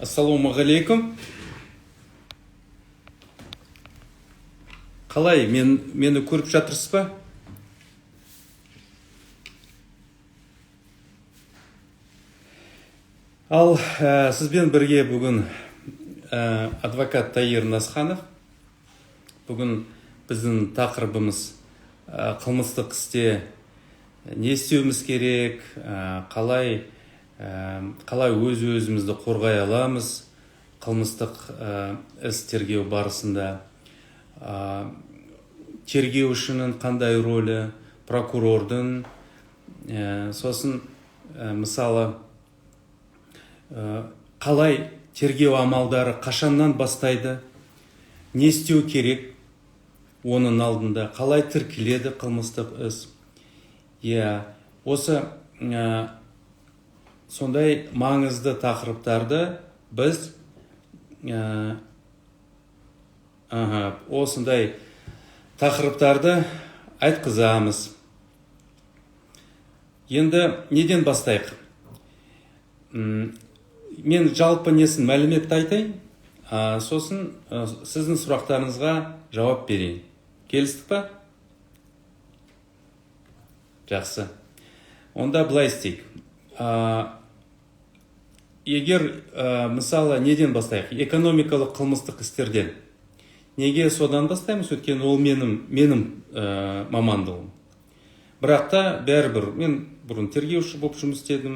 Ассалаумағалейкум. Қалай, мені көріп жатырсыз ба? Ал сізбен бірге бүгін адвокат Таир Насханов. Бүгін біздің тақырыбымыз қылмыстық істе не істеуіміз керек, қалай өзімізді қорғай аламыз, қылмыстық іс тергеу барысында, тергеушінің қандай рөлі, прокурордың, сосын мысалы қалай тергеу амалдары қашаннан бастайды, не істеу керек, оның алдында қалай тіркеледі қылмыстық іс. Осы сондай маңызды тақырыптарды біз осындай тақырыптарды айтқызамыз. Енді неден бастайық? Мен жалпы несін мәліметті айтайын, сосын сіздің сұрақтарыңызға жауап берейін. Келістік па? Жақсы. Онда былай істейік. Егер мысалы неден бастайық? Экономикалық қылмыстық істерден. Неге содан бастаймыз? Өйткені ол менің мамандығым. Бірақ та бәрібір мен бұрын тергеуші болып жұмыс істедім.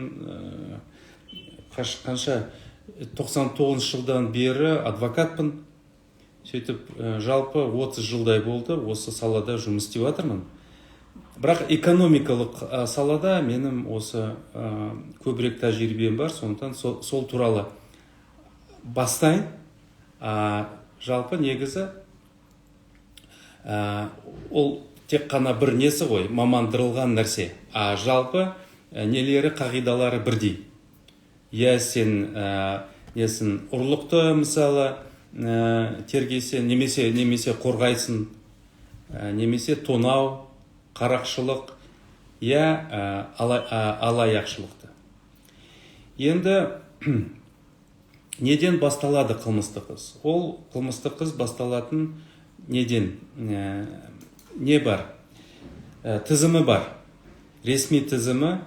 Қанша 99 жылдан бері адвокатпын. Сөйтіп жалпы 30 жылдай болды осы салада жұмыс істеп жатырмын. Бірақ экономикалық салада менің осы көбірек тәжірибем бар, сондықтан сол туралы бастайын. Жалпы негізі ол тек қана бір несі ғой, мамандырылған нәрсе. Жалпы нелері, қағидалары бірдей. Сен несін ұрлықты мысалы тергесе, немесе қорғайсың, немесе тонау, қарақшылық, алаяқшылықты. Енді неден басталады қылмыстық іс? Ол қылмыстық іс басталатын неден? Не бар? Тізімі бар. Ресми тізімі,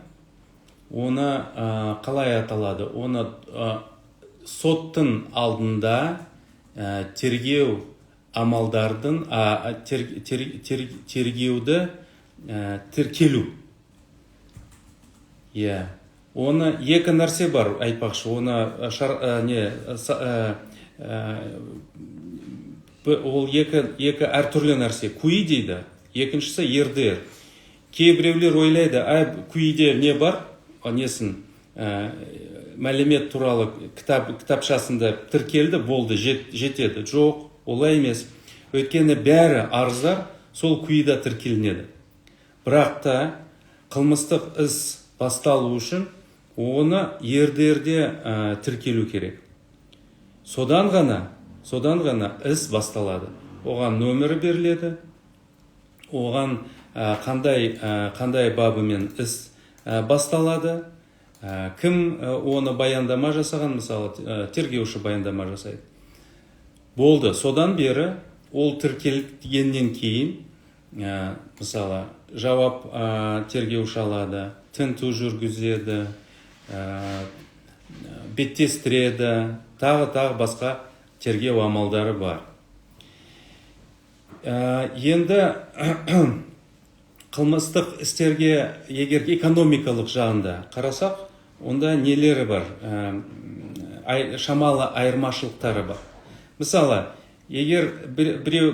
оны қалай аталады? Оны соттың алдында тергеу амалдардың, тергеуді тіркелу. Оны екі нәрсе бар, айтпақшы. Ол екі әртүрлі нәрсе. Куи дейді, екіншісі ердер. Кейбіреулер ойлайды, куиде не бар? Несін мәлімет туралы кітапшасында тіркелді, болды, жетеді. Жоқ, олай емес. Өйткені бәрі арыздар сол куида тіркелінеді. Бірақ та қылмыстық іс басталу үшін оны ердерде тіркелу керек. Содан ғана іс басталады. Оған нөмірі беріледі. Оған қандай бабымен іс басталады. Кім оны баяндама жасаған, мысалы, тергеуші баяндама жасайды. Болды. Содан бері ол тіркелгеннен кейін, мысалы, жауап тергеуші алады, тінту жүргізеді, беттестіреді, тағы басқа тергеу амалдары бар. Енді қылмыстық істерге егер економикалық жағында қарасақ, онда нелері бар? Шамалы айырмашылықтары бар. Мысалы, егер біреу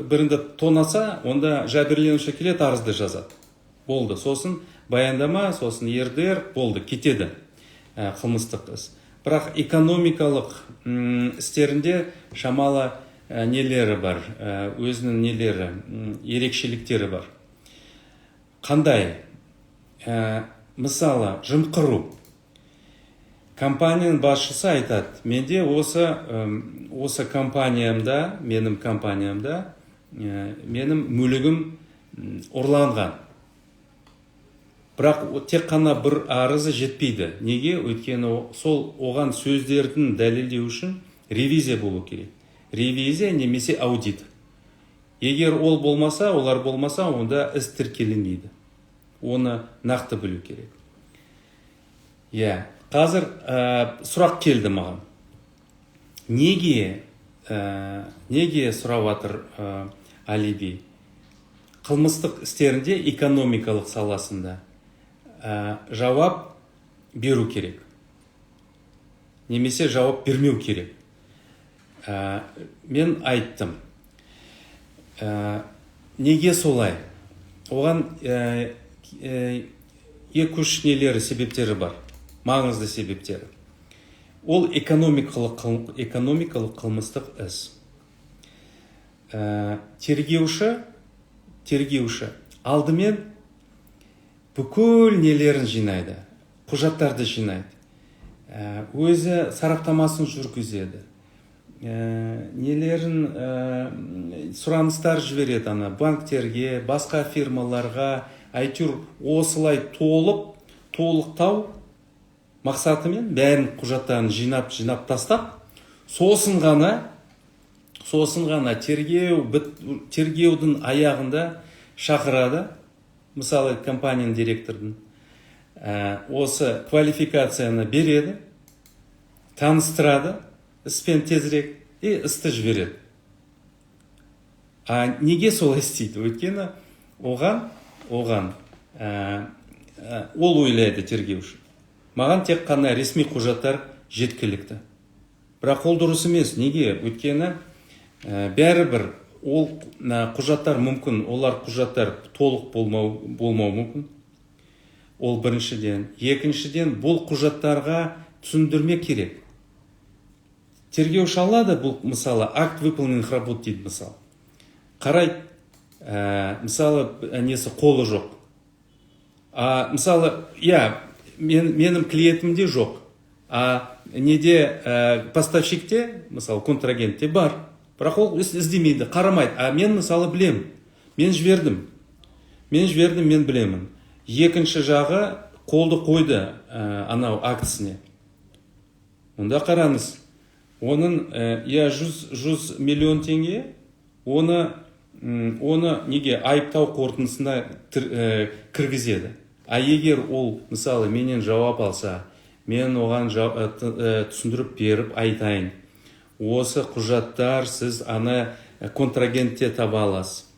бірінді тонаса, онда жәбірленуші келеді, арызды жазады. Болды. Сосын баяндама, сосын ердер, болды, кетеді қылмыстық іс. Бірақ экономикалық істерінде шамалы нелері бар, өзінің нелері, ерекшеліктері бар. Қандай? Мысалы, жымқыру. Компанияның басшысы айтады, менде осы компаниямда, менің менің мүлігім ұрланған. бірақ тек қана бір арызы жетпейді. Неге? Өйткені сол оған сөздердің дәлелдеу үшін ревизия болу керек. Ревизия немесе аудит. Егер олар болмаса, онда іс тіркелінбейді. Оны нақты білу керек. Қазір сұрақ келді маған. Неге сұрап жатыр Алиби? Қылмыстық істерінде, экономикалық саласында жауап беру керек. Немесе жауап бермеу керек. Мен айттым. Неге солай? Оған екі-үш себептері бар. Маңызды себептері. Ол экономикалық қылмыстық іс. Тергеуші алдымен бүкіл нелерін жинайды, құжаттарды жинайды. Өзі сараптамасын жүргізеді. Сұраныстар жібереді банктерге, басқа фирмаларға, әйтеуір осылай толықтау мақсатымен бәрін құжаттарын жинап тастап, сосын ғана тергеудің аяғында шақырады, мысалы компанияның директордың, осы квалификацияны береді, таныстырады, іспен тезірек, істі жібереді. Неге солай істейді? Өйткені оған ол ойлайды тергеуші. Маған тек қана ресми құжаттар жеткілікті. Бірақ ол дұрыс емес. Неге? Өйткені бәрібір ол құжаттар мүмкін, олар құжаттар толық болмау мүмкін. Ол біріншіден. Екіншіден, бұл құжаттарға түсіндірме керек. Тергеуші алады, бұл мысалы акт выполненных работ дейді мысалы. Қарайды, мысалы қолы жоқ. Мысалы, менің клиентімде жоқ. Поставщикте, мысалы контрагентте бар. Бірақ ол іздемейді, қарамайды. Мен мысалы білем. Мен жібердім, мен білемін. Екінші жағы қолды қойды анау актісіне. Онда қараңыз. Оның 100 миллион теңге, оны неге айыптау қорытындысына кіргізеді. Егер ол, мысалы, менен жауап алса, мен оған түсіндіріп беріп айтайын. Осы құжаттар сіз контрагентте таба аласыз.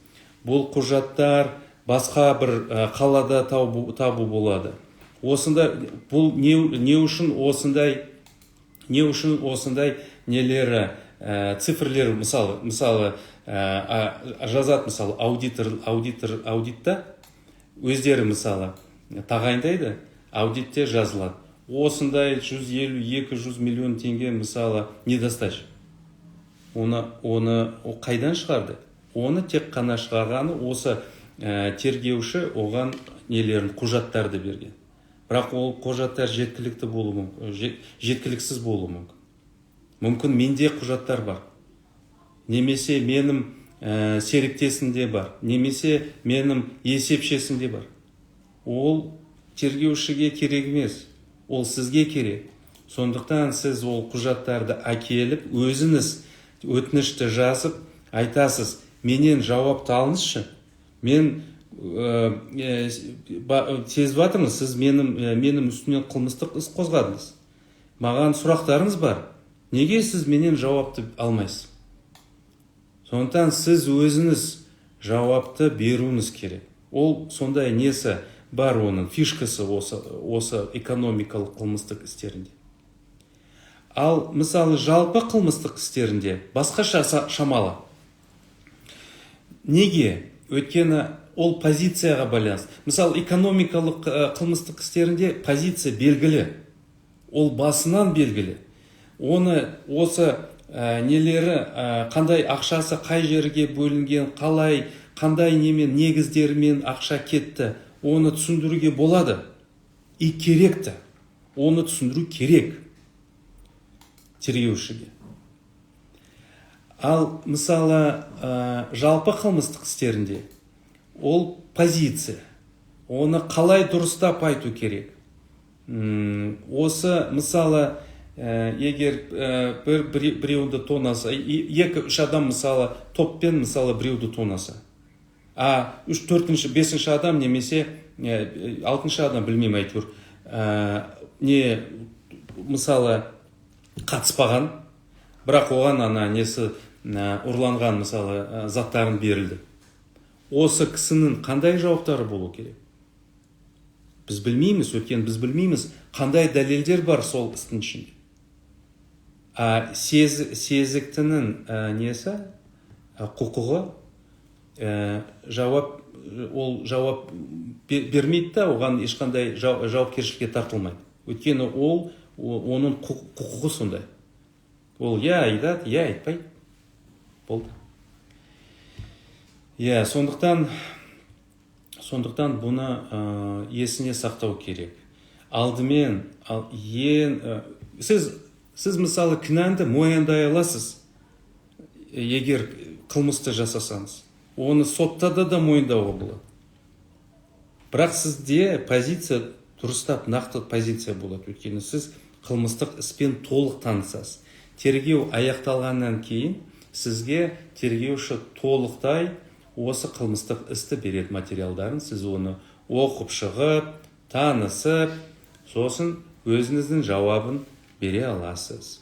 Бұл құжаттар басқа бір қалада табу болады. Бұл не үшін осындай нелері, цифрлер, мысалы, жазады, мысалы, аудитта өздері, мысалы, тағайындайды, аудитте жазылады. Осындай 150-200 миллион теңге, мысалы, недостаточно. Оны қайдан шығарды? Оны тек қана шығарғаны осы тергеуші оған нелерін, құжаттарды берген. Бірақ ол құжаттар жеткілікті болуы мүмкін, жеткіліксіз болуы мүмкін. Мүмкін менде құжаттар бар. Немесе менің серіктесімде бар. Немесе менің есепшесімде бар. Ол тергеушіге керек емес. Ол сізге керек. Сондықтан сіз ол құжаттарды әкеліп, өзіңіз өтінішті жазып, айтасыз, менен жауапты алыңызшы. Мен сезіп жатырмын, сіз менің үстінен қылмыстық іс қозғадыңыз. Маған сұрақтарыңыз бар. Неге сіз менен жауапты алмайсыз? Сондықтан сіз өзіңіз жауапты беруіңіз керек. Ол сондай несі бар, оның фишкасы осы экономикалық қылмыстық істерінде. Ал мысалы жалпы қылмыстық істерінде басқаша шамалы. Неге? Өйткені ол позицияға байланысты. Мысалы экономикалық қылмыстық істерінде позиция белгілі. Ол басынан белгілі. Осы нелері, қандай ақшасы қай жерге бөлінген, қандай негіздерімен ақша кетті, оны түсіндіруге болады. Керекті. Оны түсіндіру керек тергеушіге. Ал мысалы жалпы қылмыстық істерінде ол позиция. оны қалай дұрыстап айту керек. Осы мысалы егер біреуді тонаса, екі-үш адам мысалы топпен мысалы біреуді тонаса, үш, төртінші, бесінші адам немесе алтыншы адам, білмеймін әйтеуір, мысалы қатыспаған, бірақ оған несі ұрланған мысалы заттарын берілді. Осы кісінің қандай жауаптары болу керек? Біз білмейміз, өйткені біз білмейміз қандай дәлелдер бар сол істің ішінде. Сезіктінің несі, құқығы ол жауап бермейді да, оған ешқандай жауапкершілікке тартылмайды. Өйткені оның құқығы сондай. Ол айтады, айтпайды. Болды. Сондықтан бұны есіне сақтау керек. Алдымен, сіз мысалы кінәнді мойындай аласыз, егер қылмысты жасасаңыз. Оны соттада да мойындауға болады. Бірақ сізде позиция дұрыстап, нақты позиция болады. Өйткені сіз қылмыстық іспен толық танысасыз. Тергеу аяқталғаннан кейін сізге тергеуші толықтай осы қылмыстық істі береді материалдарын. Сіз оны оқып шығып, танысып, сосын өзіңіздің жауабын бере аласыз.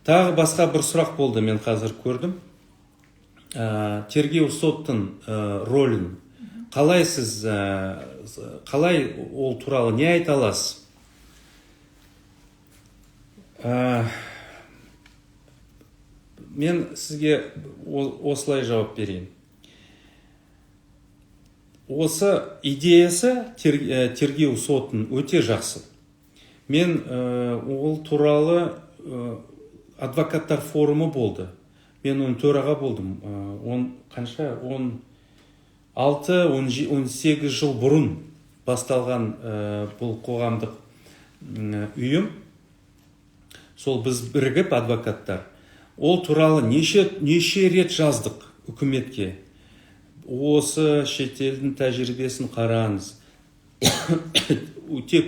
Тағы басқа бір сұрақ болды, мен қазір көрдім. Тергеу соттың ролін қалай сіз, қалай ол туралы не айта аласыз? Мен сізге осылай жауап берейін. Осы идеясы тергеу соттың өте жақсы. Мен ол туралы адвокаттар форумы болды. Мен оның төраға болдым. Қанша? 16-18 жыл бұрын басталған бұл қоғамдық ұйым. Сол біз бірігіп адвокаттар. Ол туралы неше рет жаздық үкіметке. Осы шетелдің тәжірибесін қараңыз. Өте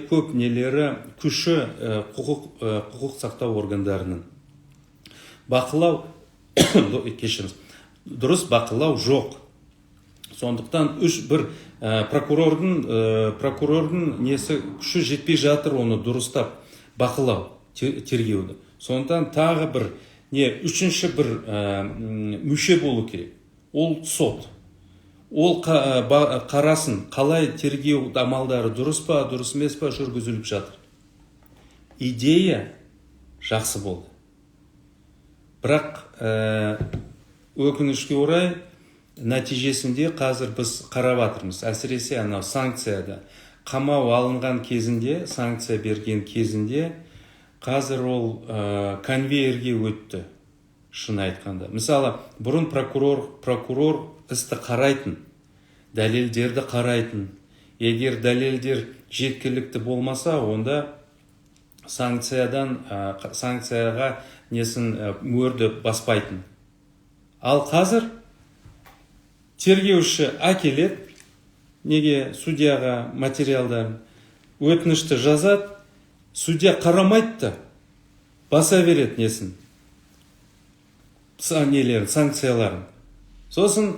көп нелері күші құқық сақтау органдарының. Бақылау, кешіріңіз, дұрыс бақылау жоқ. Сондықтан бір прокурордың несі күші жетпей жатыр оны дұрыстап бақылау тергеуді. Сондықтан тағы бір үшінші бір мүше болу керек. Ол сот. Ол қарасын, қалай тергеу амалдары дұрыс па, дұрыс емес па жүргізіліп жатыр. Идея жақсы болды. Бірақ өкінішке орай нәтижесінде қазір біз қарап жатырмыз. Әсіресе анау санкцияда қамау алынған кезінде, санкция берген кезінде қазір ол конвейерге өтті, шын айтқанда. Мысалы, бұрын прокурор істі қарайтын, дәлелдерді қарайтын. Егер дәлелдер жеткілікті болмаса, онда санкцияға мөрді баспайтын. Ал қазір тергеуші әкеледі, неге судьяға материалдарын, өтінішті жазады, судья қарамайды, баса береді санкцияларын. Сосын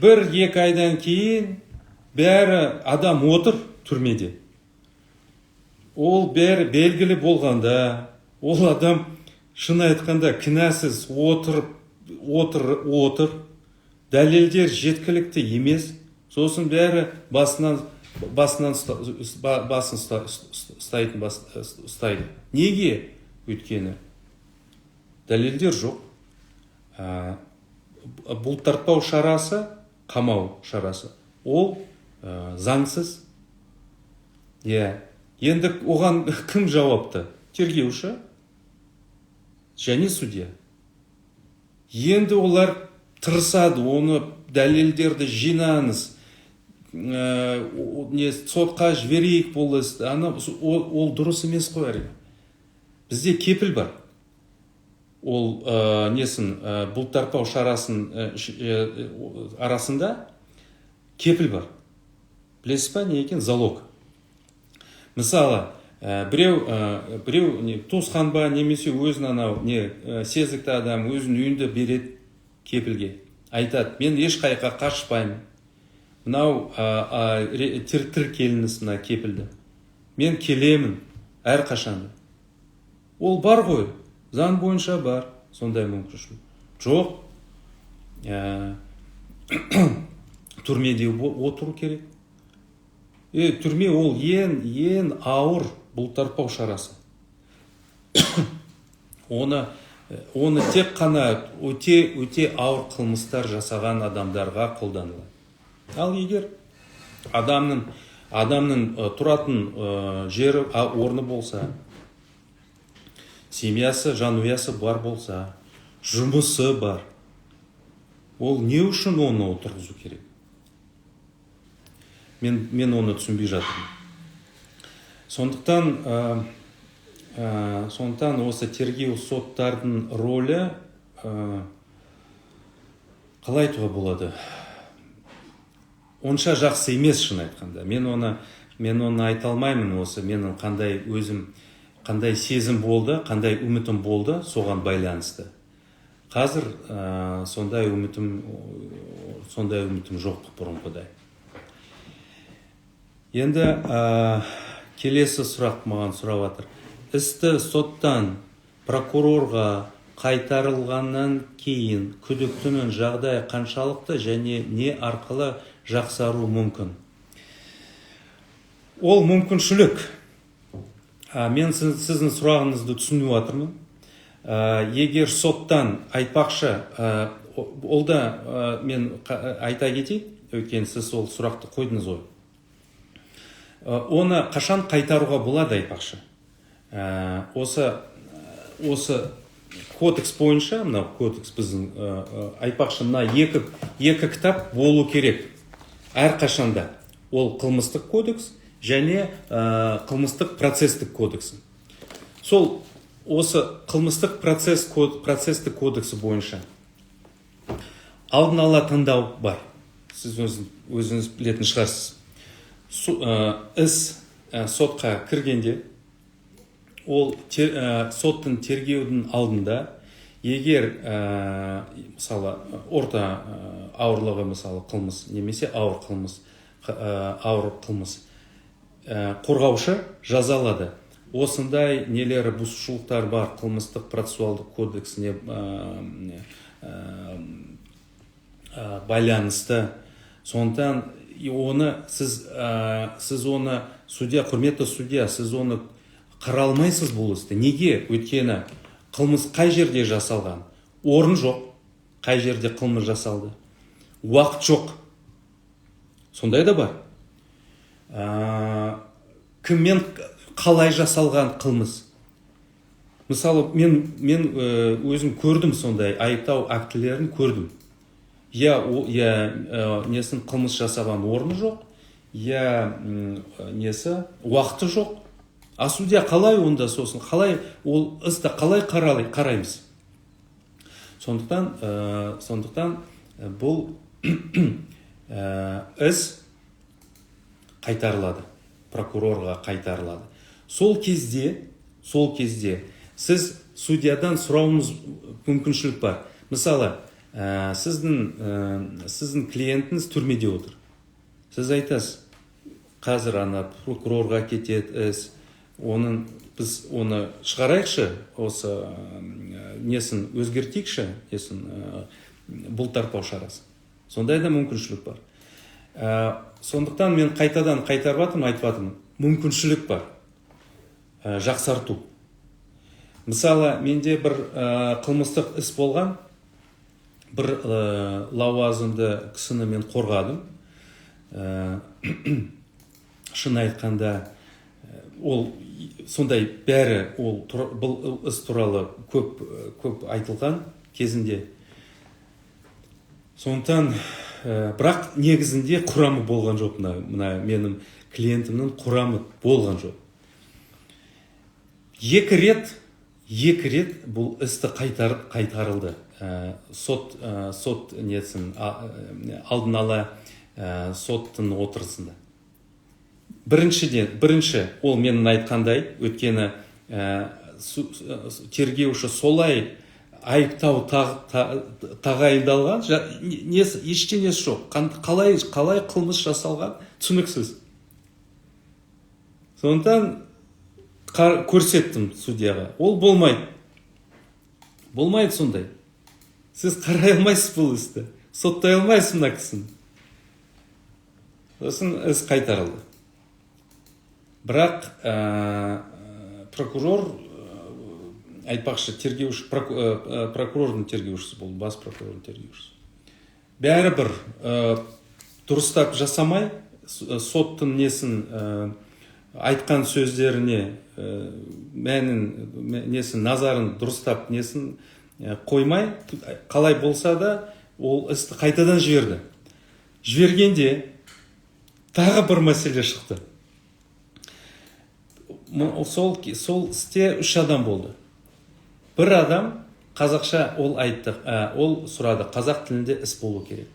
1-2 айдан кейін бәрі адам отыр түрмеде. Ол бәрі белгілі болғанда, ол адам шын айтқанда кінәсіз отыр, дәлелдер жеткілікті емес, сосын бәрі басын ұстайды. Неге? Өйткені дәлелдер жоқ. Бұлтартпау шарасы, қамау шарасы, ол заңсыз. Енді оған кім жауапты? Тергеуші және судья. Енді олар тырысады, оны дәлелдерді жинаңыз, сотқа жіберейік болысты. Ол дұрыс емес қой. Бізде кепіл бар. Ол бұлтартпау шарасын арасында кепіл бар. Білесіз ба не екен? Залог. Мысалы, біреу туысқан ба, немесе өзін анау сезікті адам өзін үйінде береді кепілге. Айтады, мен ешқайыққа қашпаймын. Мынау тіркеліңіз мына кепілді. Мен келемін әрқашанда. Ол бар ғой, заң бойынша бар, сондай мүмкіншілік. Жоқ, түрмеде отыру керек. Түрме ол ең ауыр бұлтартпау шарасы. Оны тек қана өте ауыр қылмыстар жасаған адамдарға қолданылады. Ал егер адамның тұратын жері, орны болса, семьясы, жанұясы бар болса, жұмысы бар, ол не үшін оны отырғызу керек? Мен оны түсінбей жатырмын. Сондықтан осы тергеу соттардың рөлі қалай айтуға болады? Онша жақсы емес, шын айтқанда. Мен оны айта алмаймын. Осы менің қандай сезім болды, қандай үмітім болды, соған байланысты. Қазір сондай үмітім жоқ бұрынғыдай. Енді келесі сұрақ маған сұрап жатыр. Істі соттан прокурорға қайтарылғаннан кейін күдіктінің жағдайы қаншалықты және не арқылы жақсару мүмкін? Ол мүмкіншілік. Мен сіздің сұрағыңызды түсініп жатырмын. Егер соттан айтпақшы, ол да мен айта кетейін, өйткені сіз ол сұрақты қойдыңыз ғой. Оны қашан қайтаруға болады айтпақшы? Осы кодекс бойынша, мына кодекс біздің айтпақшы, мына екі кітап болу керек. Әрқашанда ол қылмыстық кодекс және қылмыстық процестік кодекс. Сол осы қылмыстық процестік кодексі бойынша алдын ала тыңдау бар. Сіз өзіңіз білетін шығарсыз. Іс сотқа кіргенде, ол соттың тергеудің алдында, егер мысалы орта ауырлығы, мысалы қылмыс немесе ауыр қылмыс қорғаушы жазалады. Осындай нелері бұзушылықтар бар қылмыстық процессуалдық кодексіне байланысты. Сондықтан оны сіз оны құрметті судья, сіз оны қара алмайсыз бұл істі. Неге? Өйткені қылмыс қай жерде жасалған? Орын жоқ. Қай жерде қылмыс жасалды? Уақыт жоқ. Сондай да бар. Кіммен қалай жасалған қылмыс? Мысалы, мен өзім көрдім, сондай айыптау актілерін көрдім. Несін қылмыс жасаған орны жоқ, уақыты жоқ. А судья қалай онда сосын, қалай ол істі қалай қараймыз? Сондықтан бұл іс қайтарылады, прокурорға қайтарылады. Сол кезде сіз судьядан сұрауыңыз мүмкіншілік бар. Мысалы, сіздің клиентіңіз түрмеде отыр. Сіз айтасыз, қазір прокурорға кетеді іс, біз оны шығарайықшы, осы несін өзгертейікші, бұлтартпау шарасы. Сондай да мүмкіншілік бар. Сондықтан мен қайтарып айтып мүмкіншілік бар, жақсарту. Мысалы, менде бір қылмыстық іс болған, бір лауазымды кісіні мен қорғадым. Шын айтқанда, ол сондай бәрі бұл іс туралы көп айтылған кезінде. Сондықтан, бірақ негізінде құрамы болған жоқ, мына менің клиентімнің құрамы болған жоқ. Екі рет бұл істі қайтарылды. Сот несін алдын ала соттың отырысында. Бірінші ол менің айтқандай, өйткені тергеуші солай айыптау тағайындалған, ештеңесі жоқ. Қалай қылмыс жасалған түсініксіз. Сондықтан көрсеттім судьяға. Ол болмайды. Болмайды сондай. Сіз қарай алмайсыз бұл істі. Соттай алмайсыз мына кісіні. Сосын іс қайтарылды. Бірақ прокурор айтпақшы, тергеуші, прокурордың тергеушісі болды, бас прокурордың тергеушісі. Бәрібір дұрыстап жасамай, соттың айтқан сөздеріне назарын дұрыстап қоймай, қалай болса да ол істі қайтадан жіберді. Жібергенде тағы бір мәселе шықты. Сол істе 3 адам болды. Бір адам қазақша ол айтты, ол сұрады, қазақ тілінде іс болу керек.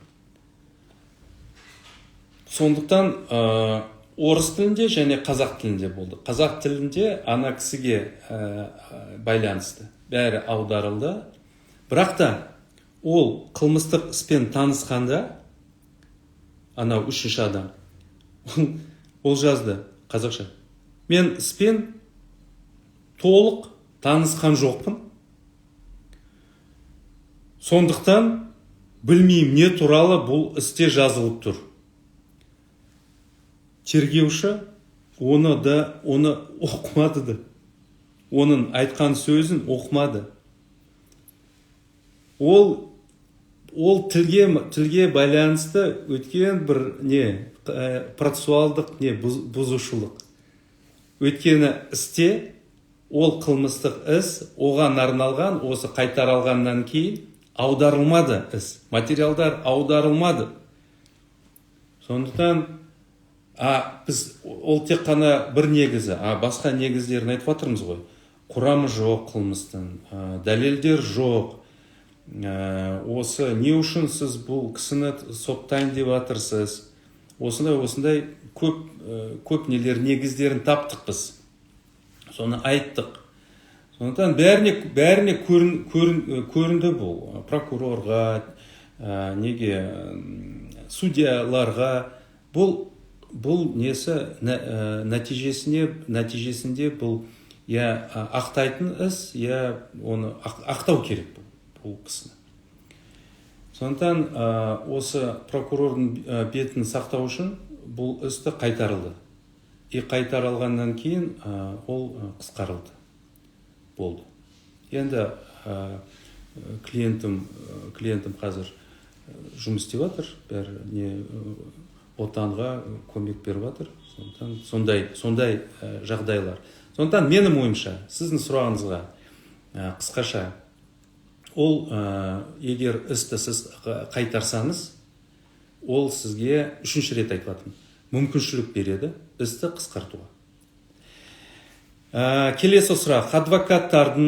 Сондықтан орыс тілінде және қазақ тілінде болды. Қазақ тілінде ана кісіге байланысты. Бәрі аударылды. Бірақ та ол қылмыстық іспен танысқанда, анау 3-ші адам, ол жазды қазақша. Мен іспен толық танысқан жоқпын. Сондықтан білмеймін не туралы бұл істе жазылып тұр. Тергеуші оны оқымады да. Оның айтқан сөзін оқымады. Ол тілге байланысты өткен бір процессуалдық бұзушылық. Өткені істе ол қылмыстық іс оған арналған, осы қайтарылғаннан кейін аударылмады іс. Материалдар аударылмады. Сондықтан біз ол тек қана бір негізі, басқа негіздерін айтып отырмыз ғой. Құрамы жоқ қылмыстың, дәлелдер жоқ. Осы не үшін сіз бұл кісіні соттайын деп жатырсыз? Осындай көп негіздерін таптық біз. Соны айттық. Сондықтан бәріне көрінді бұл. Прокурорға, судьяларға бұл нәтижесінде бұл ақтайтын іс, оны ақтау керек бұл кісіні. Сондықтан осы прокурордың бетін сақтау үшін бұл істі қайтарылды. Қайтарылғаннан кейін ол қысқарылды. Болды. Енді клиентім қазір жұмыс істеп жатыр, отанға көмек беріп жатыр. Сондай жағдайлар. Сондықтан менің ойымша, сіздің сұрағыңызға қысқаша, ол егер істі сіз қайтарсаңыз, ол сізге 3-ші рет айтып жатырмын, мүмкіншілік береді істі қысқартуға. Келесі сұрақ, адвокаттардың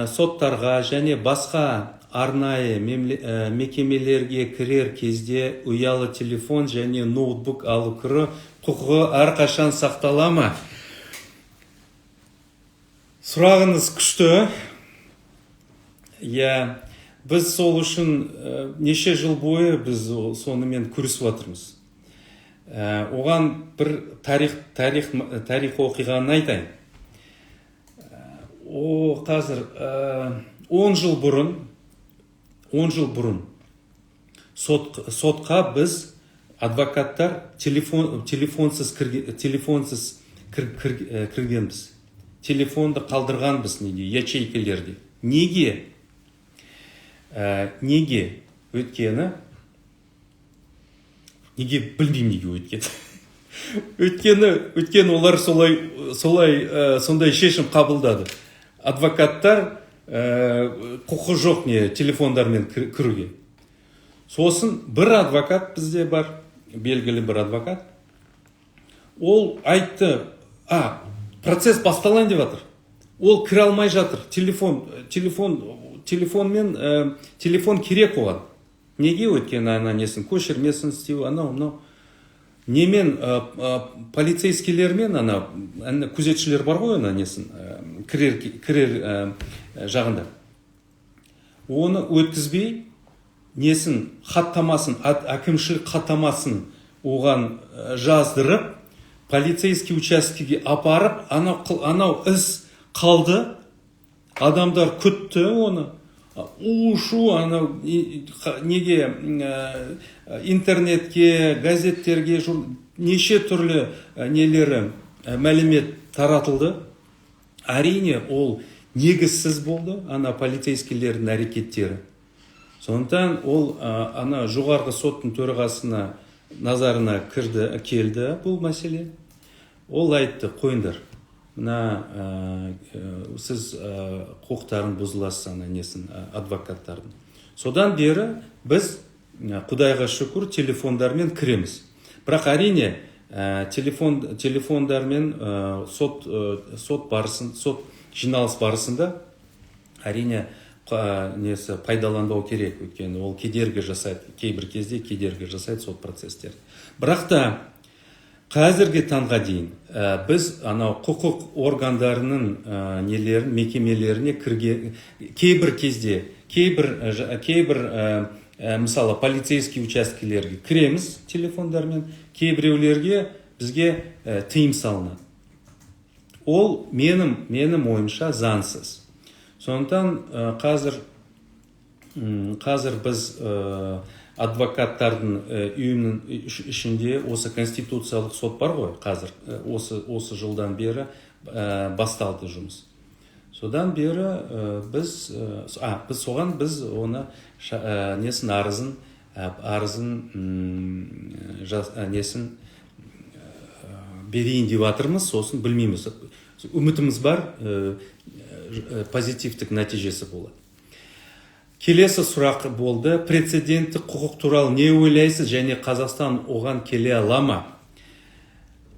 соттарға және басқа арнайы мекемелерге кірер кезде ұялы телефон және ноутбук алу кіру құқығы әрқашан сақтала ма? Сұрағыңыз күшті. Біз сол үшін неше жыл бойы біз сонымен күресіп жатырмыз. Оған бір тарих оқиғаны айтайын. Қазір 10 жыл бұрын сотқа біз адвокаттар телефонсыз кіргенбіз. Телефонды қалдырғанбыз ячейкелерде. Неге? Өйткені білмеймін өйткені олар сондай шешім қабылдады. Адвокаттар құқы жоқ телефондармен кіруге. Сосын бір адвокат бізде бар, белгілі бір адвокат. Ол айтты, процесс басталайын деп жатыр. Ол кіре алмай жатыр. Телефон керек оған. Неге? Өйткені ана несін көшірмесін істеу, анау немен полицейскийлермен ана күзетшілер бар ғой, ана несін кірер жағында. Оны өткізбей несін хаттамасын, әкімшілік хаттамасын оған жаздырып, полицейский участкеге апарып, анау іс қалды, адамдар күтті оны, ушу, анау неге интернетке, газеттерге неше түрлі нелері мәлімет таратылды. Әрине ол негізсіз болды, ана полицейскийлердің әрекеттері. Сондықтан ол ана жоғарғы соттың төрағасына назарына келді бұл мәселе. Ол айтты, қойыңдар, мына сіз құқықтарын бұзыласыз, ана несін адвокаттардың. Содан бері біз Құдайға шүкір телефондармен кіреміз. Бірақ әрине телефондармен сот жиналыс барысында әрине несі пайдаланбау керек, өйткені ол кедергі жасайды, кейбір кезде кедергі жасайды сот процестер. Бірақ та қазіргі таңға дейін біз анау құқық органдарының нелерін, мекемелеріне кейбір кезде, мысалы полицейский учаскелерге кіреміз телефондармен, кейбіреулерге бізге тыйым салынады. Ол менің ойымша заңсыз. Сондықтан қазір біз адвокаттардың үйінің ішінде осы конституциялық сот бар ғой, қазір осы жылдан бері басталды жұмыс. Содан бері біз оны несін арызын несін берейін деп жатырмыз, сосын білмейміз. Үмітіміз бар, позитивтік нәтижесі болады. Келесі сұрақ болды. Прецеденттік құқық туралы не ойлайсыз және Қазақстан оған келе ала ма?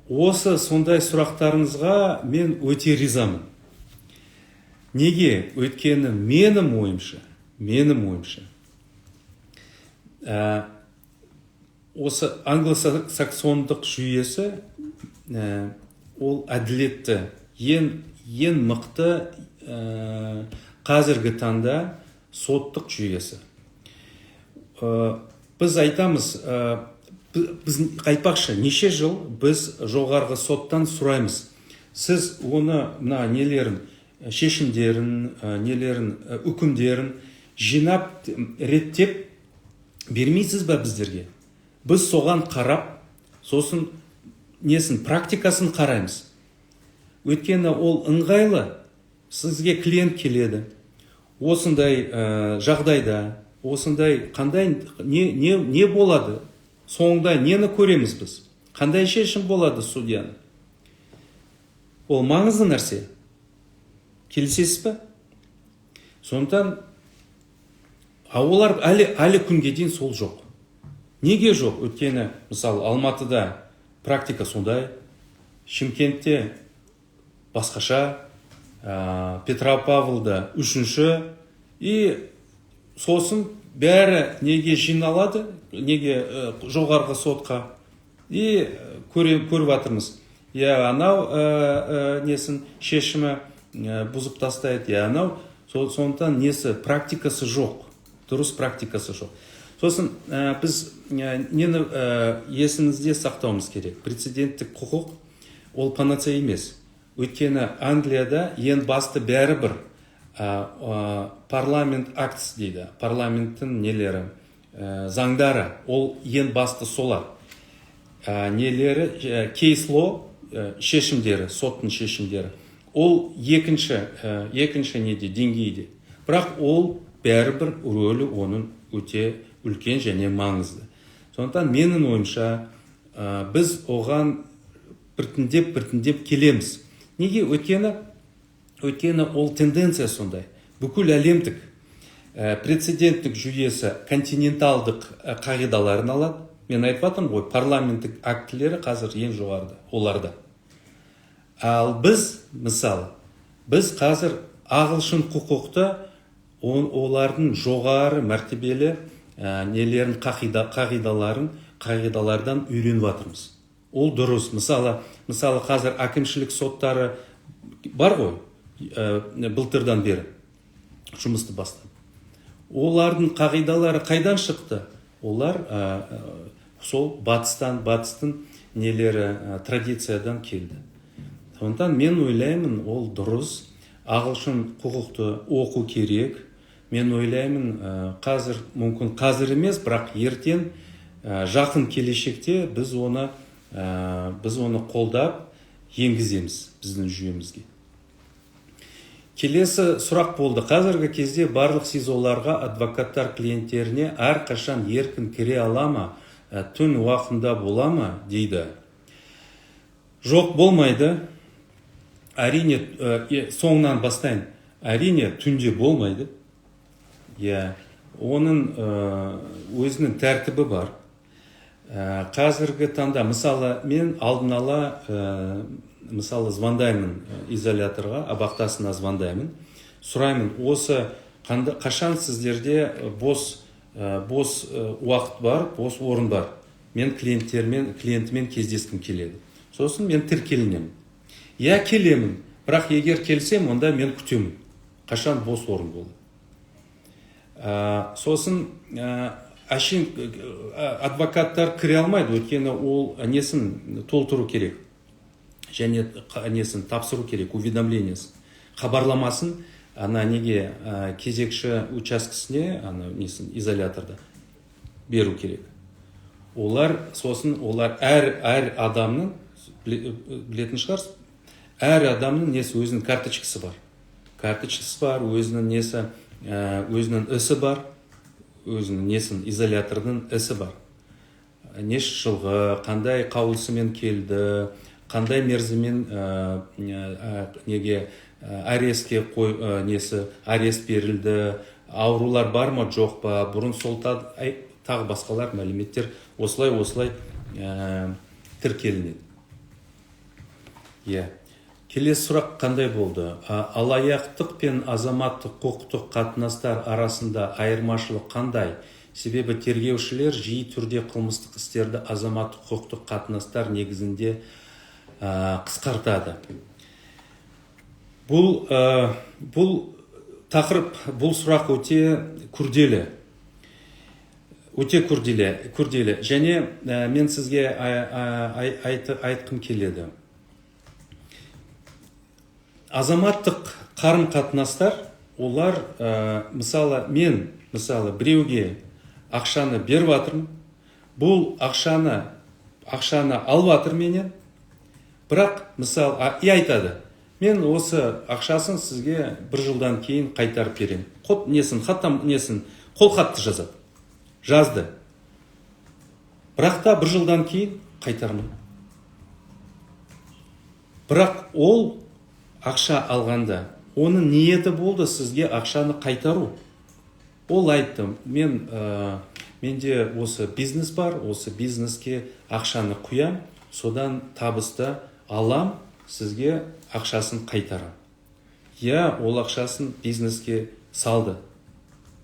Осы сондай сұрақтарыңызға мен өте ризамын. Неге? Өйткені менің ойымша осы англосаксондық жүйесі ол әділетті, ең мықты қазіргі таңда соттық жүйесі. Біз айтамыз, біз айтпақшы, неше жыл біз жоғарғы соттан сұраймыз. Сіз оны нелерін, шешімдерін, үкімдерін жинап, реттеп бермейсіз ба біздерге? Біз соған қарап, сосын несін, практикасын қараймыз. Өйткені ол ыңғайлы, сізге клиент келеді. Осындай жағдайда, осындай қандай не болады? Соңында нені көреміз біз? Қандай шешім болады судьяны? Ол маңызды нәрсе. Келісесіз бе? Сондықтан олар әлі күнге дейін сол жоқ. Неге жоқ? Өйткені, мысалы, Алматыда практика сондай, Шымкентте басқаша, Петропавлда үшінші, и сосын бәрі неге жиналады, неге жоғарғы сотқа, и көріп жатырмыз. Анау несін шешімі бұзып тастайды, анау, сондықтан несі практикасы жоқ, дұрыс практикасы жоқ. Сосын біз нені есіңізде сақтауымыз керек. Прецеденттік құқық ол панацея емес. Өйткені Англияда ең басты бәрі бір парламент актс дейді. Парламенттің нелері, заңдары, ол ең басты солар. Нелері, кейс ло, шешімдері, соттың шешімдері. Ол екінші неде, деңгейде. Бірақ ол бәрібір рөлі оның өте үлкен және маңызды. Сондықтан менің ойымша біз оған біртіндеп келеміз. Неге? Өйткені ол тенденция сондай. Бүкіл әлемдік прецеденттік жүйесі континенталдық қағидаларын алады. Мен айтып жатырмын ғой, парламенттік актілері қазір ең жоғарыда, оларда. Ал біз, мысалы, біз қазір ағылшын құқықты олардың жоғары мәртебелі нелерін қағидалардан үйреніп жатырмыз. Ол дұрыс. Мысалы қазір әкімшілік соттары бар ғой, былтырдан бері жұмысты бастап. Олардың қағидалары қайдан шықты? Олар сол батыстың нелері традициядан келді. Сондықтан мен ойлаймын, ол дұрыс. Ағылшын құқықты оқу керек. Мен ойлаймын, мүмкін қазір емес, бірақ ертең жақын келешекте біз оны қолдап енгіземіз біздің жүйемізге. Келесі сұрақ болды. Қазіргі кезде барлық СИЗОларға адвокаттар клиенттеріне әрқашан еркін кіре ала ма, түн уақытында бола ма дейді. Жоқ, болмайды. Әрине, соңынан бастайын. Әрине, түнде болмайды. Оның өзінің тәртібі бар. Қазіргі таңда, мысалы, мен алдын ала, мысалы, звондаймын изоляторға, абақтасына звондаймын. Сұраймын, осы қашан сіздерде бос уақыт бар, бос орын бар. Мен клиентімен кездескім келеді. Сосын мен тіркелінемін. Келемін, бірақ егер келсем, онда мен күтемін. Қашан бос орын болды. Сосын адвокаттар кіре алмайды, өйткені ол несін толтыру керек. Және несін тапсыру керек, уведомлениясын. Хабарламасын неге кезекші учаскесіне изоляторда беру керек. Сосын олар әр адамның, білетін шығарсыз, әр адамның несі өзінің карточкасы бар. Өзінің несі, өзінің ісі бар, өзінің несін изолятордың ісі бар. Неше жылғы, қандай қаулысымен келді, қандай мерзіммен арест берілді, аурулар бар ма, жоқ па, бұрын сол тағы басқалар мәліметтер осылай тіркелінеді. Келесі сұрақ қандай болды? Алаяқтық пен азаматтық құқықтық қатынастар арасында айырмашылық қандай? Себебі тергеушілер жиі түрде қылмыстық істерді азаматтық құқықтық қатынастар негізінде қысқартады. Бұл тақырып, бұл сұрақ өте күрделі. Және мен сізге айтқым келеді. Азаматтық қарым-қатынастар, олар, мысалы, біреуге ақшаны беріп жатырмын, бұл ақшаны алып жатыр менен, бірақ, мысалы, айтады, мен осы ақшасын сізге бір жылдан кейін қайтарып беремін. Қолхатты жазды. Бірақ та бір жылдан кейін қайтармын. Бірақ ол ақша алғанда, оның ниеті болды сізге ақшаны қайтару. Ол айтты, менде осы бизнес бар, осы бизнеске ақшаны құям, содан табысты алам, сізге ақшасын қайтарам. Ол ақшасын бизнеске салды.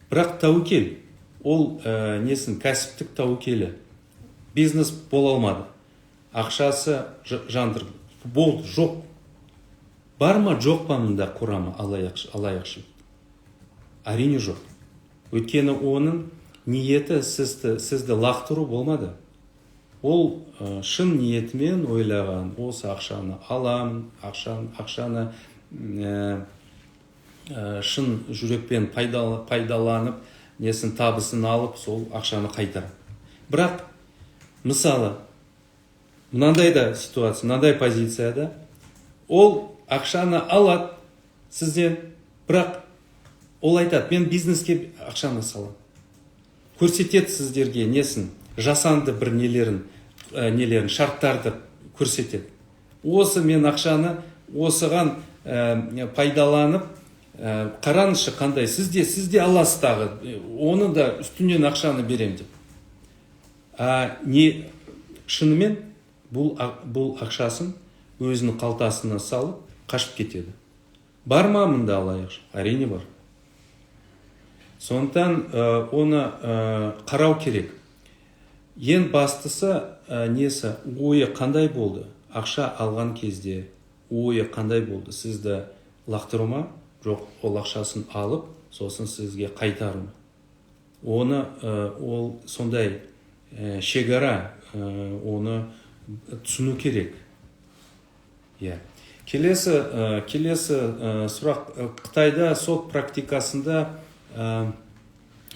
Бірақ тәуекел, ол кәсіптік тәуекелі. Бизнес бола алмады. Ақшасы жандырды. Болды, жоқ. Бар ма, жоқ па мұнда құрамы алаяқшылық? Әрине жоқ. Өйткені оның ниеті сізді лақтыру болмады. Ол шын ниетімен ойлаған, осы ақшаны аламын, ақшаны шын жүрекпен пайдаланып, несін табысын алып, сол ақшаны қайтарам. Бірақ, мысалы, мынандай да ситуация, мынандай позицияда, ол ақшаны алады сізден, бірақ ол айтады, мен бизнеске ақшаны салам. Көрсетеді сіздерге несін, жасанды бір нелерін, шарттарды көрсетеді. Осы мен ақшаны осыған пайдаланып, қараңызшы қандай, сізде аласыз тағы, оны да үстінен ақшаны берем деп. Шынымен бұл ақшасын өзінің қалтасына салып, қашып кетеді. Бар ма мұнда алаяқшылық? Әрине бар. Сондықтан оны қарау керек. Ең бастысы несі, ойы қандай болды? Ақша алған кезде ойы қандай болды? Сізді лақтыру ма? Жоқ, ол ақшасын алып, сосын сізге қайтару. Оны ол сондай шекара, оны түсіну керек. Келесі сұрақ. Қытайда сот практикасында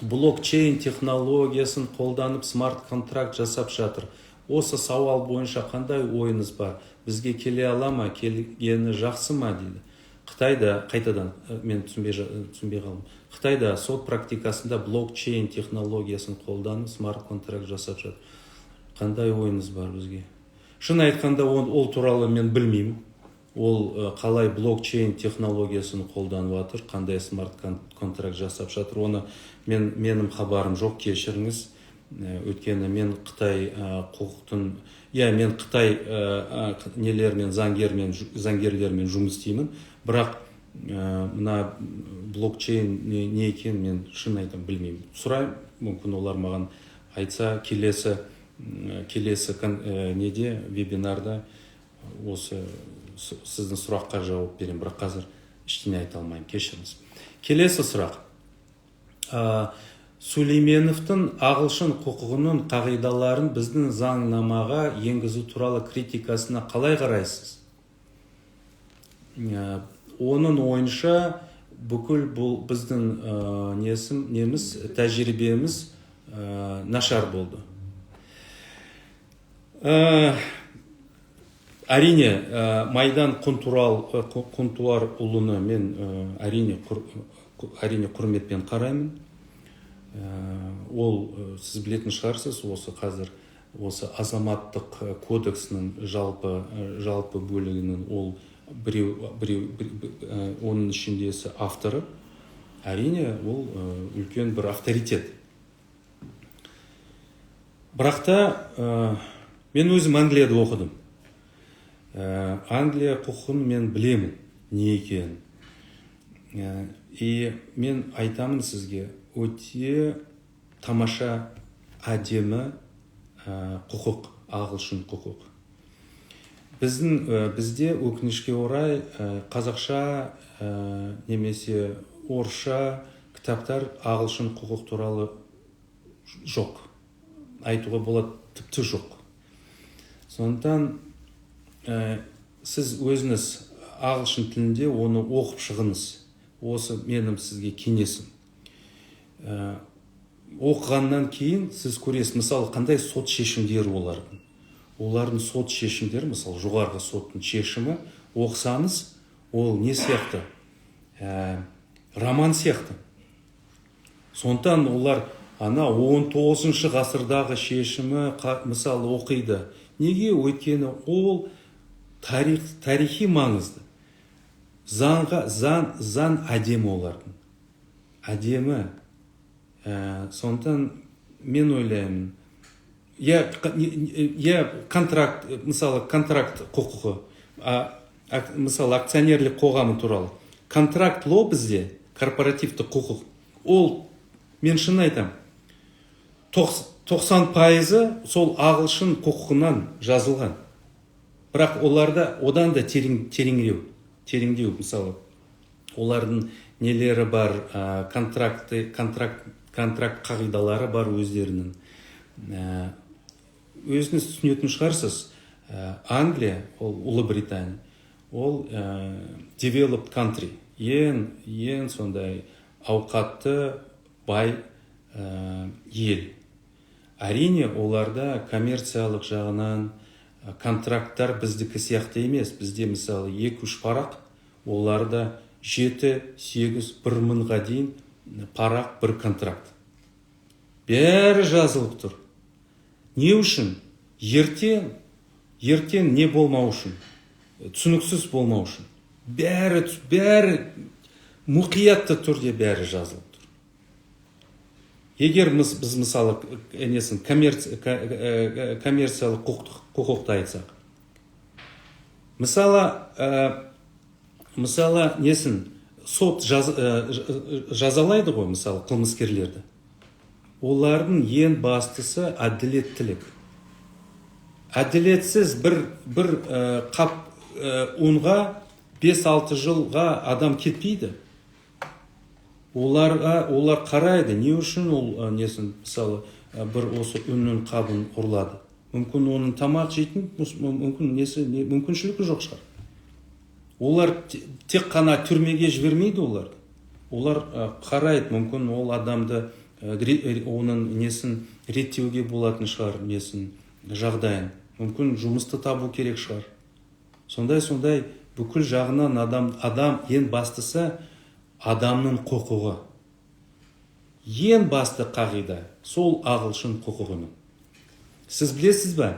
блокчейн технологиясын қолданып смарт-контракт жасап жатыр. Осы сауал бойынша қандай ойыңыз бар? Бізге келе ала ма? Келгені жақсы ма дейді. Қытайда, қайтадан мен түсінбей қалдым. Қытайда сот практикасында блокчейн технологиясын қолданып смарт-контракт жасап жатыр. Қандай ойыңыз бар бізге? Шын айтқанда ол туралы мен білмеймін. Ол қалай блокчейн технологиясын қолданып жатыр, қандай смарт-контракт жасап жатыр. Оны менің хабарым жоқ, кешіріңіз. Өйткені мен Қытай құқықтың, мен Қытай нелермен, заңгерлермен жұмыс істеймін. Бірақ мына блокчейн не екен, мен шын айтам білмеймін. Сұраймын, мүмкін олар маған айтса, келесі неде, вебинарда осы сіздің сұраққа жауап берем. Бірақ қазір ештеңе айта алмаймын, кешіріңіз. Келесі сұрақ. Сүлейменовтің ағылшын құқығының қағидаларын біздің заңнамаға енгізу туралы критикасына қалай қарайсыз? Оның ойынша бүкіл бұл біздің неміз тәжірибеміз нашар болды. Әрине, Майдан Құнтуар ұлыны мен әрине құрметпен қараймын. Ол, сіз білетін шығарсыз, осы қазір осы азаматтық кодексінің жалпы бөлігінің ол оның ішіндесі авторы. Әрине, ол үлкен бір авторитет. Бірақ та мен өзім Англияда оқыдым. Англия құқығын мен білемін не екенін. И мен айтамын сізге, өте тамаша, әдемі құқық, ағылшын құқық. Бізде өкінішке орай қазақша немесе орысша кітаптар ағылшын құқық туралы жоқ. Айтуға болады, тіпті жоқ. Сондықтан сіз өзіңіз ағылшын тілінде оны оқып шығыңыз. Осы менің сізге кеңесім. Оқығаннан кейін сіз көресіз, мысалы, қандай сот шешімдері олардың. Олардың сот шешімдері, мысалы, жоғарғы соттың шешімі оқысаңыз, ол не сияқты? Роман сияқты. Сондықтан олар 19 ғасырдағы шешімі мысалы оқиды. Неге? Өйткені ол тарихи маңызды. Заң әдемі олардың. Әдемі. Сондықтан мен ойлаймын, контракт, мысалы, контракт құқығы, мысалы, акционерлік қоғамы туралы. Контракт ло бізде, корпоративті құқық, ол, мен шын айтам, 90% сол ағылшын құқығынан жазылған. Бірақ оларда одан да тереңдеу, мысалы, олардың нелері бар, контракт қағидалары бар өздерінің. Өзіңіз түсінетін шығарсыз, Англия, ол Ұлыбритания, ол developed country, ең сондай ауқатты, бай ел. Әрине, оларда коммерциялық жағынан контракттар біздікі сияқты емес. Бізде, мысалы, 2-3 парақ, оларда 7-8 1 мыңға дейін парақ бір контракт. Бәрі жазылып тұр. Не үшін? Ертең не болмау үшін? Түсініксіз болмау үшін. Бәрі мұқиятты түрде бәрі жазылып тұр. Егер біз, мысалы, коммерциялық құқықты айтсақ. Мысалы, сот жазалайды ғой, мысалы, қылмыскерлерді. Олардың ең бастысы әділеттілік. Әділетсіз бір қап ұнға 5-6 жылға адам кетпейді. Олар қарайды, не үшін ол несін, мысалы, бір осы үннің қабын ұрлады. Мүмкін оның тамақ жейтін мүмкіншілігі жоқ шығар. Олар тек қана түрмеге жібермейді олар. Олар қарайды, мүмкін ол адамды оның несін реттеуге болатын шығар, несін жағдайын. Мүмкін жұмысты табу керек шығар. Сондай бүкіл жағынан адам ең бастысы адамның құқығы. Ең басты қағида сол ағылшын құқығының. Сіз білесіз бе?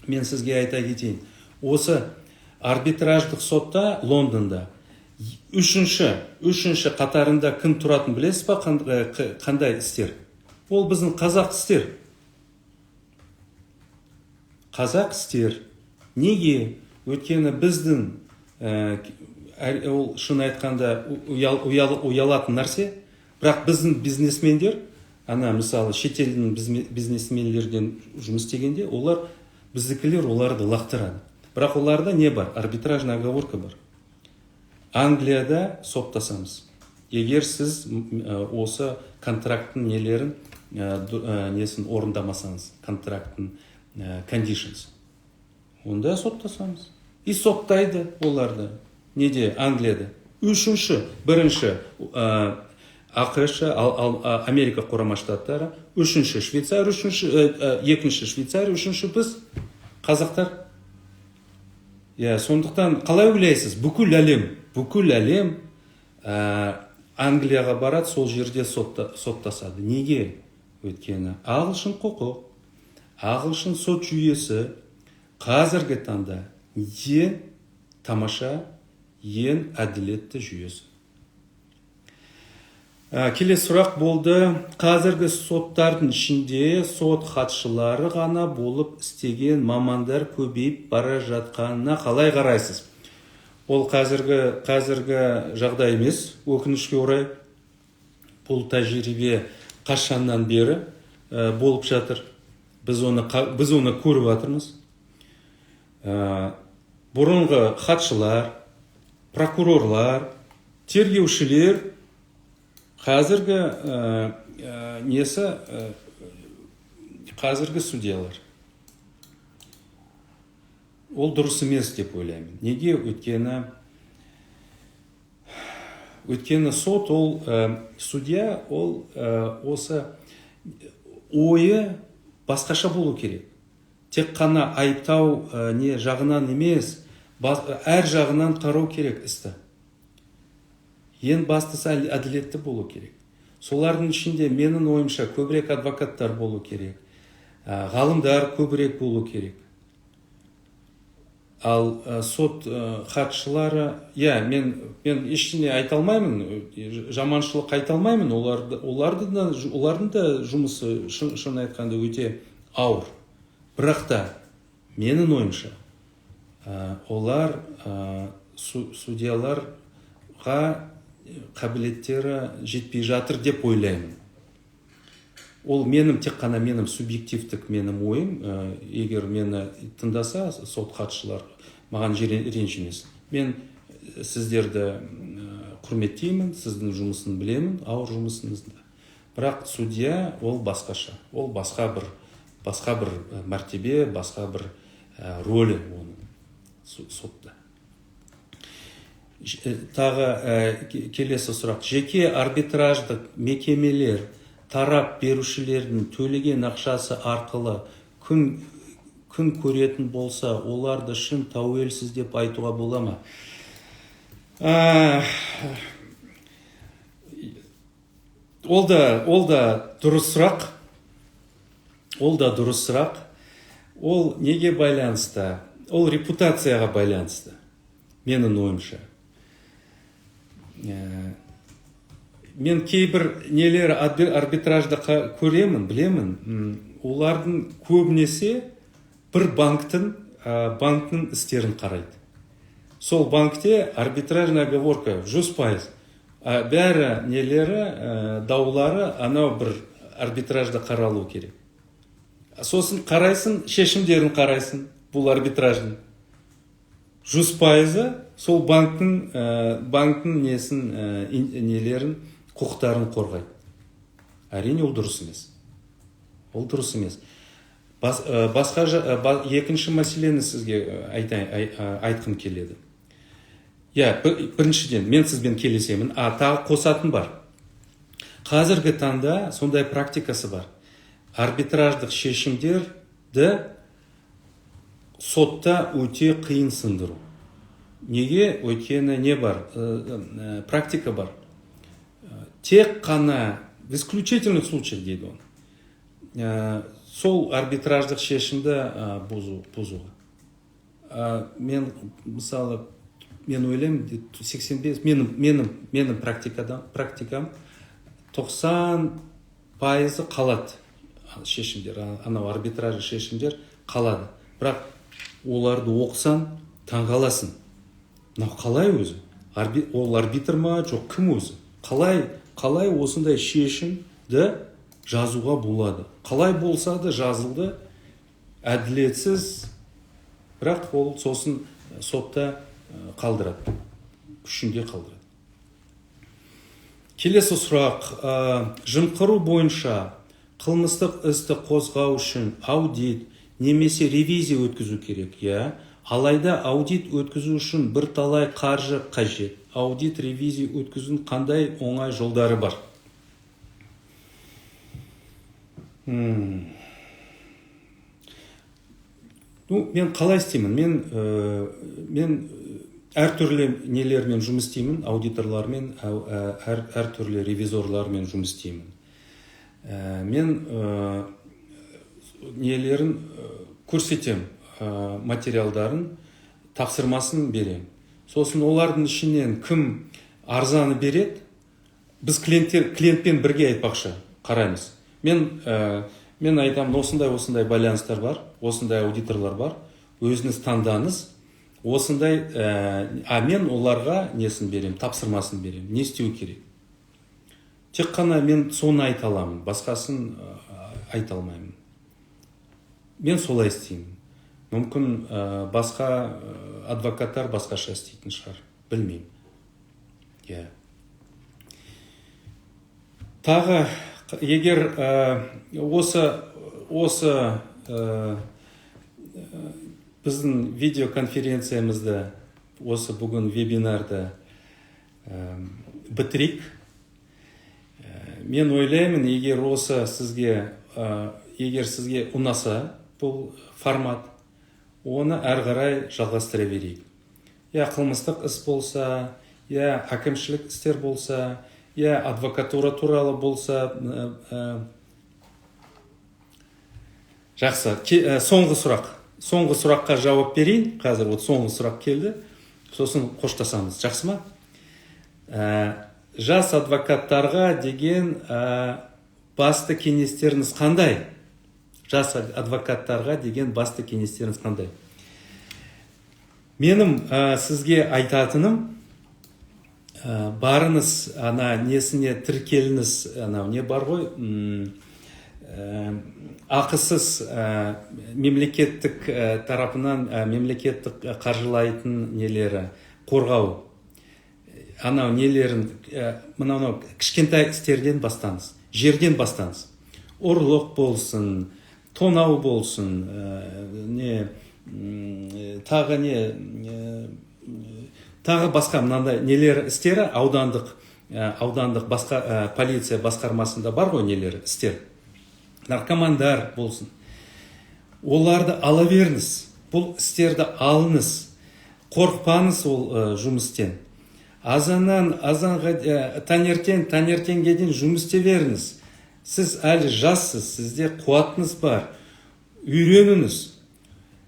Мен сізге айта кетейін. Осы арбитраждық сотта Лондонда үшінші қатарында кім тұратын білесіз ба? Қандай істер? Ол біздің қазақ істер. Қазақ істер. Неге? Өйткені біздің ол шын айтқанда ұялатын нәрсе, бірақ біздің бизнесмендер, мысалы шетелдің бизнесмендерден жұмыс істегенде, олар біздікілер оларды лақтырады. Бірақ оларда не бар? Арбитражная оговорка бар. Англияда соттасамыз. Егер сіз осы контракттың несін орындамасаңыз, контракттың conditions, онда соттасамыз. И соттайды оларды. Неде? Англияда. Бірінші ақш, Америка құрама штаттары, үшінші Швейцария, екінші Швейцария, үшінші біз қазақтар. Сондықтан қалай ойлайсыз? Бүкіл әлем Англияға барады, сол жерде соттасады. Неге? Өйткені ағылшын құқық, ағылшын сот жүйесі қазіргі таңда ең тамаша, ең әділетті жүйесі. Келесі сұрақ болды. Қазіргі соттардың ішінде сот хатшылары ғана болып істеген мамандар көбейіп бара жатқанына қалай қарайсыз? Ол қазіргі жағдай емес, өкінішке орай. Бұл тәжірибе қашаннан бері болып жатыр. Біз оны көріп жатырмыз. Бұрынғы хатшылар, прокурорлар, тергеушілер, қазіргі судьялар. Ол дұрыс емес деп ойлаймын. Неге? Өйткені сот, ол судья, ол осы ойы басқаша болу керек. Тек қана айыптау жағынан емес, әр жағынан қарау керек істі. Ең бастысы әділетті болу керек. Солардың ішінде менің ойымша көбірек адвокаттар болу керек, ғалымдар көбірек болу керек. Ал сот хатшылары, мен ештеңе айта алмаймын, жаманшылық айта алмаймын, олардың да жұмысы шын айтқанда өте ауыр. Бірақ та менің ойымша олар судьяларға қабілеттері жетпей жатыр деп ойлаймын. Ол тек қана менің субъективтік ойым. Егер мені тыңдаса сот хатшылар, маған ренжімесін. Мен сіздерді құрметтеймін, сіздің жұмысын білемін, ауыр жұмысыңызды. Бірақ судья ол басқаша. Ол басқа бір мәртебе, басқа бір рөлі оның сотта. Тағы келесі сұрақ. Жеке арбитраждық мекемелер тарап берушілердің төлеген ақшасы арқылы күн көретін болса, оларды шын тәуелсіз деп айтуға бола ма? Ол да дұрыс сұрақ. Ол неге байланысты? Ол репутацияға байланысты. Менің ойымша. Мен кейбір нелер арбитражда білемін. Олардың көбінесе бір банктың істерін қарайды. Сол банкте арбитражная оговорка 100%. бәрі нелері, даулары анау бір арбитражда қаралу керек. Сосын қарайсың, шешімдерін қарайсың, бұл арбитраждың. 100% сол банктың нелерін, құқықтарын қорғайды. Әрине, ол дұрыс емес. Ол дұрыс емес. Екінші мәселені сізге айтқым келеді. Біріншіден, мен сізбен келісемін, тағы қосатын бар. Қазіргі таңда сондай практикасы бар. Арбитраждық шешімдерді сотта өте қиын сындыру. Неге? Өйткені не бар? Практика бар. Тек қана, в исключительных случаях дейді он, сол арбитраждық шешімді бұзуға. Мен ойлаймын, 85, менің практикам 90% қалады шешімдер, анау арбитраждық шешімдер қалады. Бірақ оларды оқысан, таңғаласың. Қалай өзі? Ол арбитр ма, жоқ, кім өзі? Қалай осындай шешімді жазуға болады? Қалай болса да жазылды, әділетсіз, бірақ ол сосын сотта қалдырады, күшінде қалдырады. Келесі сұрақ, жымқыру бойынша қылмыстық істі қозғау үшін аудит немесе ревизия өткізу керек, алайда аудит өткізу үшін бірталай қаржы қажет. Аудит, ревизия өткізудің қандай оңай жолдары бар? Мен қалай істеймін? Мен әртүрлі нелермен жұмыс істеймін, аудиторлармен, әртүрлі ревизорлармен жұмыс істеймін. Мен нелерін көрсетем, материалдарын, тапсырмасын берем. Сосын олардың ішінен кім арзаны береді, біз клиентпен бірге айтпақшы қараймыз. Мен айтамын, осындай байланыстар бар, осындай аудиторлар бар, өзіңіз таңдаңыз, осындай, мен оларға несін берем, тапсырмасын берем, не істеу керек. Тек қана мен соны айта аламын, басқасын айта алмаймын. Мен солай істеймін. Мүмкін басқа адвокаттар басқаша істейтін шығар, білмеймін. Тағы, егер осы біздің видеоконференциямызды, осы бүгін вебинарды бітірейік. Мен ойлаймын, егер сізге ұнаса бұл формат, оны әрғарай жалғастыра берейік. Қылмыстық іс болса, әкімшілік істер болса, адвокатура туралы болса. Жақсы, соңғы сұраққа жауап берейін. Қазір соңғы сұрақ келді. Сосын қоштасамыз. Жақсы ма? Жас адвокаттарға деген басты кеңестеріңіз қандай? Жас адвокаттарға деген басты кеңестеріңіз қандай? Менің сізге айтатыным, барыңыз, несіне тіркеліңіз, не бар ғой, ақысыз мемлекеттік тарапынан мемлекеттік қаржылайтын нелері қорғау. Нелерін, кішкентай істерден бастаңыз, жерден бастаңыз. Ұрлық болсын, тонау болсын, тағы басқа нелер істері аудандық басқа полиция басқармасында бар ғой нелер істер. Наркомандар болсын. Оларды ала беріңіз. Бұл істерді алыңыз. Қорқпаңыз ол жұмыстен. Таңертеңге дейін жұмыс істей беріңіз. Сіз әлі жассыз, сізде қуатыңыз бар. Үйреніңіз.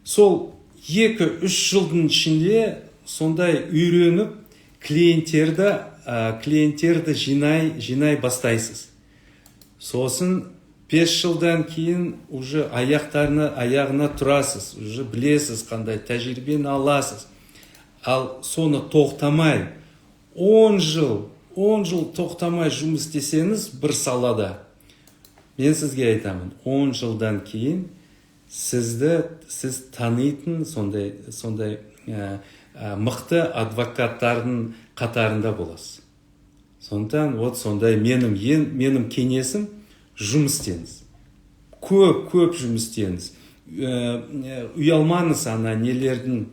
Сол 2-3 жылдың ішінде сондай үйреніп, клиенттерді жинай бастайсыз. Сосын 5 жылдан кейін уже аяғына тұрасыз, уже білесіз, қандай тәжірибені аласыз. Ал соны тоқтамай, 10 жыл 10 жыл тоқтамай жұмыс істесеңіз бір салада, мен сізге айтамын, 10 жылдан кейін сіз танитын сондай мықты адвокаттардың қатарында боласыз. Сондықтан сондай менің кеңесім, жұмыс істеңіз. Көп жұмыс істеңіз. Ұялмаңыз нелердің,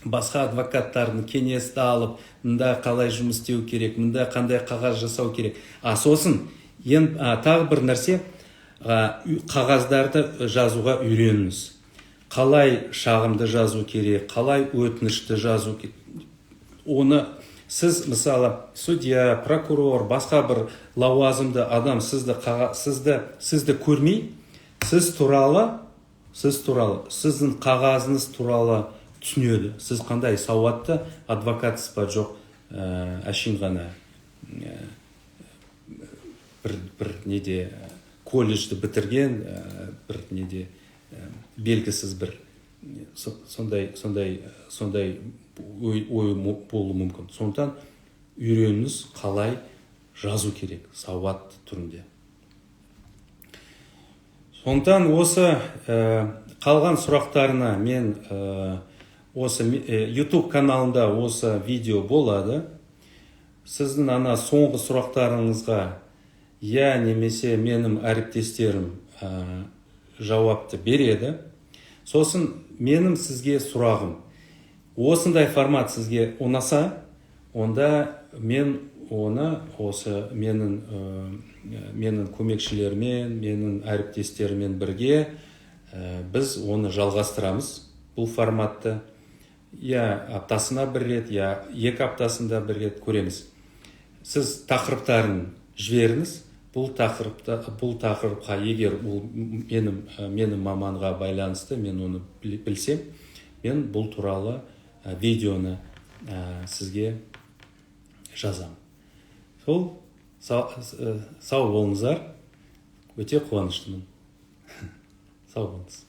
басқа адвокаттардың кеңесті алып, мында қалай жұмыс істеу керек, мында қандай қағаз жасау керек. Сосын тағы бір нәрсе, қағаздарды жазуға үйреніңіз. Қалай шағымды жазу керек, қалай өтінішті жазу керек. Оны сіз, мысалы, судья, прокурор, басқа бір лауазымды адам сізді көрмей, сіз туралы, сіздің қағазыңыз туралы түсінеді. Сіз қандай сауатты адвокатсыз ба жоқ, әшейін ғана бір колледжді бітірген, бір белгісіз бір сондай ой болуы мүмкін. Сондықтан үйреніңіз қалай жазу керек, сауатты түрінде. Сондықтан осы қалған сұрақтарына мен осы YouTube каналында осы видео болады. Сіздің соңғы сұрақтарыңызға немесе менің әріптестерім жауапты береді. Сосын менің сізге сұрағым, осындай формат сізге ұнаса, онда мен оны менің көмекшілермен, менің әріптестермен бірге біз оны жалғастырамыз, бұл форматты. Аптасына бір рет, 2 аптасында бір рет көреміз. Сіз тақырыптарын жіберіңіз. Бұл тақырыпқа егер менің маманға байланысты, мен оны білсем, мен бұл туралы видеоны сізге жазам. Сау болыңыздар, өте қуаныштымын. Сау болыңыз.